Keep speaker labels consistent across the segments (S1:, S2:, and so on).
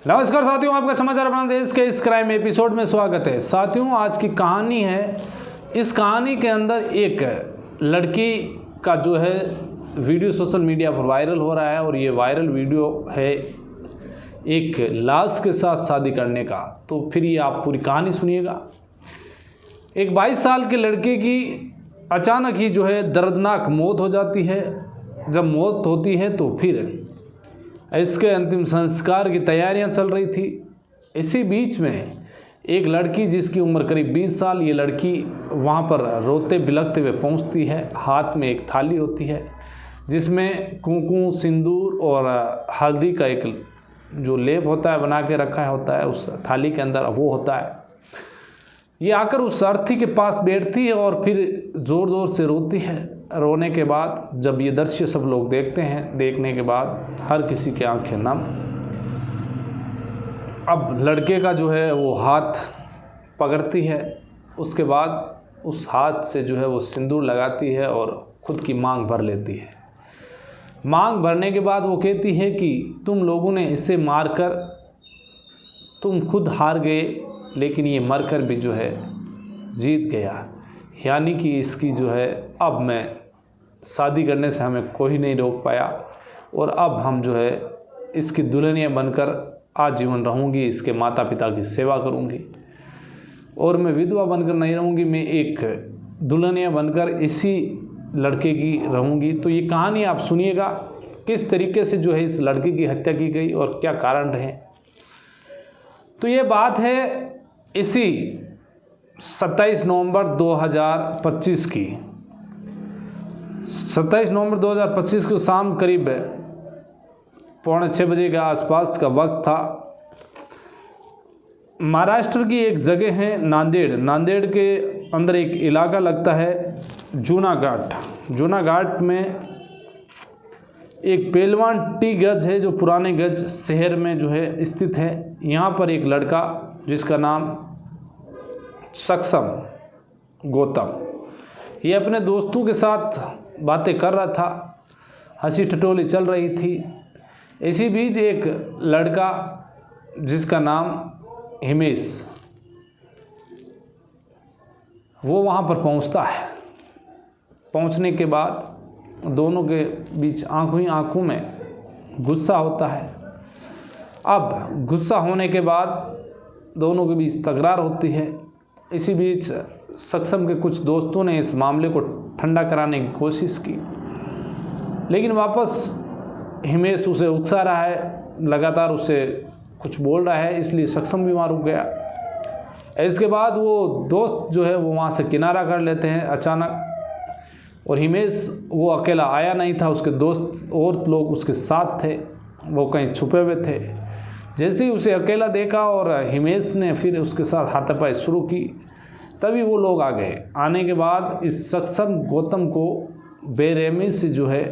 S1: नमस्कार साथियों, आपका समाचार अपना देश के इस क्राइम एपिसोड में स्वागत है। साथियों, आज की कहानी है। इस कहानी के अंदर एक लड़की का जो है वीडियो सोशल मीडिया पर वायरल हो रहा है और ये वायरल वीडियो है एक लाश के साथ शादी करने का। तो फिर ये आप पूरी कहानी सुनिएगा। एक 22 साल के लड़के की अचानक ही जो है दर्दनाक मौत हो जाती है। जब मौत होती है तो फिर इसके अंतिम संस्कार की तैयारियां चल रही थी। इसी बीच में एक लड़की जिसकी उम्र करीब 20 साल, ये लड़की वहाँ पर रोते बिलखते हुए पहुँचती है। हाथ में एक थाली होती है जिसमें कुंकू, सिंदूर और हल्दी का एक जो लेप होता है बना के रखा होता है उस थाली के अंदर वो होता है। ये आकर उस अर्थी के पास बैठती है और फिर ज़ोर ज़ोर से रोती है। रोने के बाद जब ये दृश्य सब लोग देखते हैं, देखने के बाद हर किसी की आंखें नम। अब लड़के का जो है वो हाथ पकड़ती है, उसके बाद उस हाथ से जो है वो सिंदूर लगाती है और खुद की मांग भर लेती है। मांग भरने के बाद वो कहती है कि तुम लोगों ने इसे मारकर तुम खुद हार गए, लेकिन ये मरकर भी जो है जीत गया। यानी कि इसकी जो है अब मैं शादी करने से हमें कोई नहीं रोक पाया और अब हम जो है इसकी दुल्हनिया बनकर आजीवन रहूँगी, इसके माता पिता की सेवा करूँगी और मैं विधवा बनकर नहीं रहूँगी, मैं एक दुल्हनिया बनकर इसी लड़के की रहूँगी। तो ये कहानी आप सुनिएगा किस तरीके से जो है इस लड़के की हत्या की गई और क्या कारण रहे। तो ये बात है इसी 27 नवंबर 2025 की। 27 नवंबर 2025 को शाम करीब 5:45 बजे के आसपास का वक्त था। महाराष्ट्र की एक जगह है नांदेड़। नांदेड़ के अंदर एक इलाका लगता है जूनाघाट। जूनाघाट में एक पहलवान टी गज है जो पुराने गज शहर में जो है स्थित है। यहाँ पर एक लड़का जिसका नाम सक्षम गौतम, ये अपने दोस्तों के साथ बातें कर रहा था, हंसी ठिठोली चल रही थी। इसी बीच एक लड़का जिसका नाम हिमेश, वो वहाँ पर पहुँचता है। पहुँचने के बाद दोनों के बीच आंखों ही आंखों में गुस्सा होता है। अब गुस्सा होने के बाद दोनों के बीच तकरार होती है। इसी बीच सक्षम के कुछ दोस्तों ने इस मामले को ठंडा कराने की कोशिश की, लेकिन वापस हिमेश उसे उकसा रहा है, लगातार उसे कुछ बोल रहा है, इसलिए सक्षम भी वहाँ रुक गया। इसके बाद वो दोस्त जो है वो वहाँ से किनारा कर लेते हैं अचानक। और हिमेश वो अकेला आया नहीं था, उसके दोस्त और लोग उसके साथ थे, वो कहीं छुपे हुए थे। जैसे ही उसे अकेला देखा और हिमेश ने फिर उसके साथ हाथापाई शुरू की, तभी वो लोग आ गए। आने के बाद इस सक्षम गौतम को बेरहमी से जो है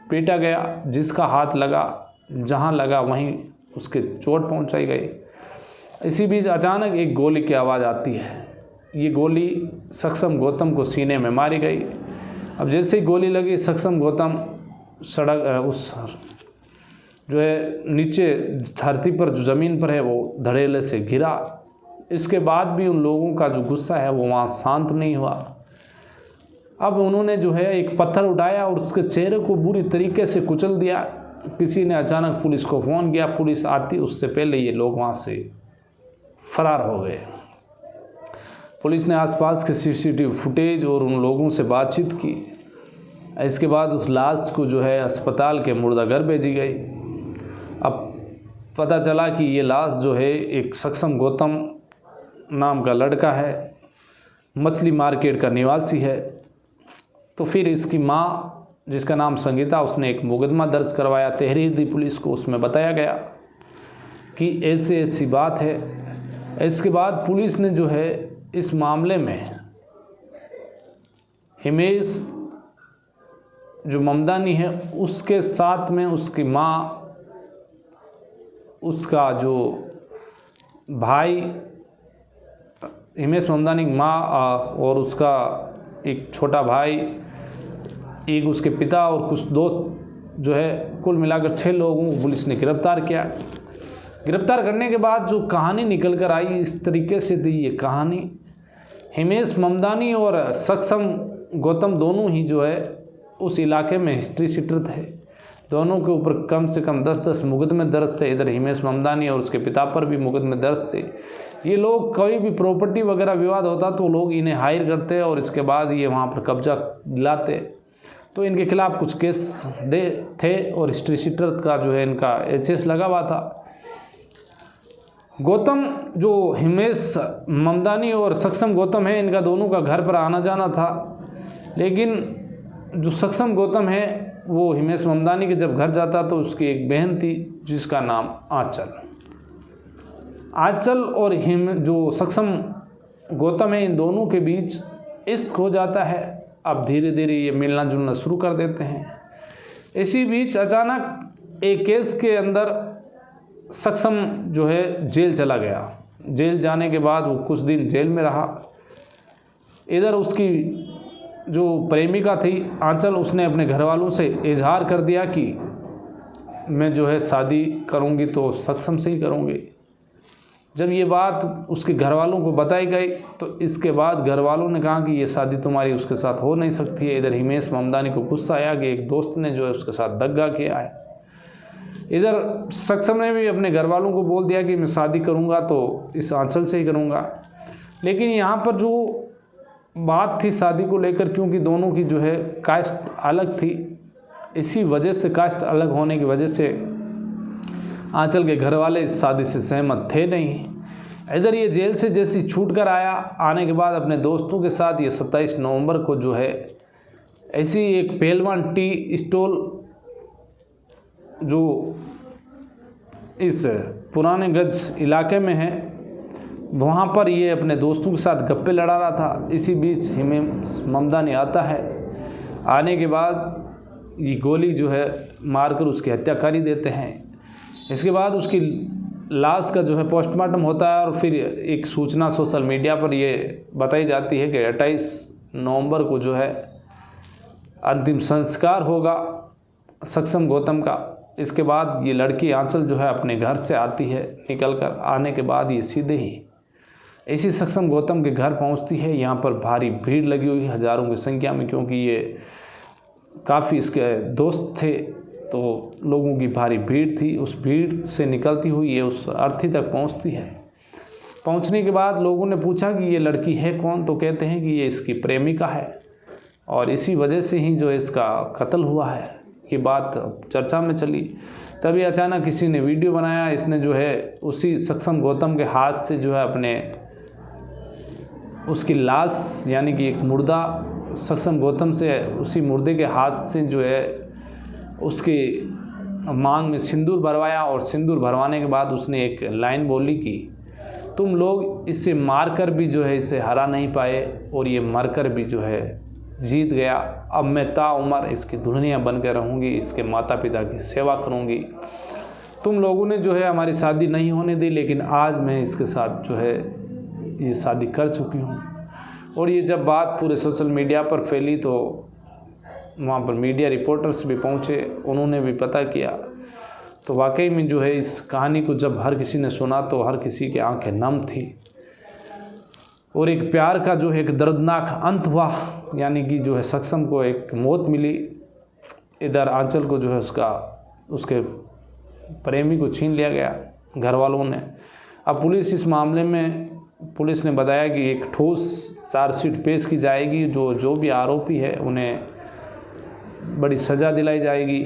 S1: पीटा गया। जिसका हाथ लगा, जहाँ लगा वहीं उसके चोट पहुंचाई गई। इसी बीच अचानक एक गोली की आवाज़ आती है। ये गोली सक्षम गौतम को सीने में मारी गई। अब जैसे ही गोली लगी, सक्षम गौतम सड़क उस जो है नीचे धरती पर जो ज़मीन पर है वो धड़ेले से गिरा। इसके बाद भी उन लोगों का जो गुस्सा है वो वहाँ शांत नहीं हुआ। अब उन्होंने जो है एक पत्थर उठाया और उसके चेहरे को बुरी तरीके से कुचल दिया। किसी ने अचानक पुलिस को फ़ोन किया, पुलिस आती उससे पहले ये लोग वहाँ से फरार हो गए। पुलिस ने आसपास के सीसीटीवी फुटेज और उन लोगों से बातचीत की। इसके बाद उस लाश को जो है अस्पताल के मुर्दाघर भेजी गई। अब पता चला कि ये लाश जो है एक सक्षम गौतम नाम का लड़का है, मछली मार्केट का निवासी है। तो फिर इसकी माँ जिसका नाम संगीता, उसने एक मुकदमा दर्ज करवाया, तहरीर दी पुलिस को। उसमें बताया गया कि ऐसे ऐसी बात है। इसके बाद पुलिस ने जो है इस मामले में हिमेश जो ममदानी है उसके साथ में उसकी माँ, उसका जो भाई हिमेश ममदानी की माँ और उसका एक छोटा भाई, एक उसके पिता और कुछ दोस्त जो है, कुल मिलाकर 6 लोगों को पुलिस ने गिरफ्तार किया। गिरफ्तार करने के बाद जो कहानी निकल कर आई इस तरीके से थी ये कहानी। हिमेश ममदानी और सक्षम गौतम दोनों ही जो है उस इलाके में हिस्ट्री शीटर थे। दोनों के ऊपर कम से कम 10-10 मुकदमे दर्ज थे। इधर हिमेश ममदानी और उसके पिता पर भी मुकदमे दर्ज थे। ये लोग कोई भी प्रॉपर्टी वगैरह विवाद होता तो लोग इन्हें हायर करते और इसके बाद ये वहाँ पर कब्जा दिलाते। तो इनके खिलाफ कुछ केस थे और हिस्ट्री शीटर का जो है इनका HS लगा हुआ था। गौतम जो हिमेश ममदानी और सक्षम गौतम है इनका दोनों का घर पर आना जाना था, लेकिन जो सक्षम गौतम है वो हिमेश ममदानी के जब घर जाता तो उसकी एक बहन थी जिसका नाम आंचल और जो सक्षम गौतम है इन दोनों के बीच इश्क हो जाता है। अब धीरे धीरे ये मिलना जुलना शुरू कर देते हैं। इसी बीच अचानक एक केस के अंदर सक्षम जो है जेल चला गया। जेल जाने के बाद वो कुछ दिन जेल में रहा। इधर उसकी जो प्रेमिका थी आंचल, उसने अपने घर वालों से इजहार कर दिया कि मैं जो है शादी करूंगी तो सक्षम से ही करूंगी। जब ये बात उसके घर वालों को बताई गई तो इसके बाद घर वालों ने कहा कि ये शादी तुम्हारी उसके साथ हो नहीं सकती है। इधर हिमेश ममदानी को गुस्सा आया कि एक दोस्त ने जो है उसके साथ दगा किया है। इधर सक्षम ने भी अपने घर वालों को बोल दिया कि मैं शादी करूंगा तो इस आंचल से ही करूंगा। लेकिन यहाँ पर जो बात थी शादी को लेकर, क्योंकि दोनों की जो है कास्ट अलग थी, इसी वजह से कास्ट अलग होने की वजह से आंचल के घर वाले इस शादी से सहमत थे नहीं। इधर ये जेल से जैसी छूट कर आने के बाद अपने दोस्तों के साथ ये 27 नवंबर को जो है ऐसी एक पहलवान टी स्टॉल जो इस पुराने गंज इलाके में है वहाँ पर ये अपने दोस्तों के साथ गप्पे लड़ा रहा था। इसी बीच हिमेश ममदानी आता है। आने के बाद ये गोली जो है मारकर उसकी हत्या कर ही देते हैं। इसके बाद उसकी लाश का जो है पोस्टमार्टम होता है और फिर एक सूचना सोशल मीडिया पर ये बताई जाती है कि 28 नवंबर को जो है अंतिम संस्कार होगा सक्षम गौतम का। इसके बाद ये लड़की आंचल जो है अपने घर से आती है। निकल कर आने के बाद ये सीधे ही इसी सक्षम गौतम के घर पहुंचती है। यहाँ पर भारी भीड़ लगी हुई हज़ारों की संख्या में, क्योंकि ये काफ़ी इसके दोस्त थे तो लोगों की भारी भीड़ थी। उस भीड़ से निकलती हुई ये उस अर्थी तक पहुँचती है। पहुँचने के बाद लोगों ने पूछा कि ये लड़की है कौन, तो कहते हैं कि ये इसकी प्रेमिका है और इसी वजह से ही जो है इसका कत्ल हुआ है। ये बात चर्चा में चली। तभी अचानक किसी ने वीडियो बनाया। इसने जो है उसी सक्षम गौतम के हाथ से जो है अपने उसकी लाश यानी कि एक मुर्दा सक्षम गौतम से उसी मुर्दे के हाथ से जो है उसके मांग में सिंदूर भरवाया और सिंदूर भरवाने के बाद उसने एक लाइन बोली कि तुम लोग इसे मारकर भी जो है इसे हरा नहीं पाए और ये मरकर भी जो है जीत गया। अब मैं ताउम्र इसकी दुल्हनिया बन कर रहूँगी, इसके माता पिता की सेवा करूँगी। तुम लोगों ने जो है हमारी शादी नहीं होने दी, लेकिन आज मैं इसके साथ जो है ये शादी कर चुकी हूँ। और ये जब बात पूरे सोशल मीडिया पर फैली तो वहाँ पर मीडिया रिपोर्टर्स भी पहुँचे, उन्होंने भी पता किया। तो वाकई में जो है इस कहानी को जब हर किसी ने सुना तो हर किसी की आंखें नम थी और एक प्यार का जो है एक दर्दनाक अंत हुआ, यानी कि जो है सक्षम को एक मौत मिली। इधर आंचल को जो है उसके प्रेमी को छीन लिया गया घर वालों ने। अब पुलिस इस मामले में पुलिस ने बताया कि एक ठोस चार्जशीट पेश की जाएगी। जो भी आरोपी है उन्हें बड़ी सज़ा दिलाई जाएगी,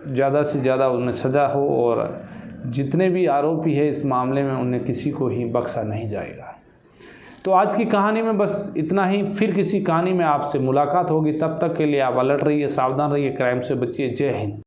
S1: ज़्यादा से ज़्यादा उन्हें सज़ा हो और जितने भी आरोपी है इस मामले में उन्हें किसी को ही बख्शा नहीं जाएगा। तो आज की कहानी में बस इतना ही। फिर किसी कहानी में आपसे मुलाकात होगी। तब तक के लिए आप अलर्ट रहिए, सावधान रहिए, क्राइम से बचिए। जय हिंद।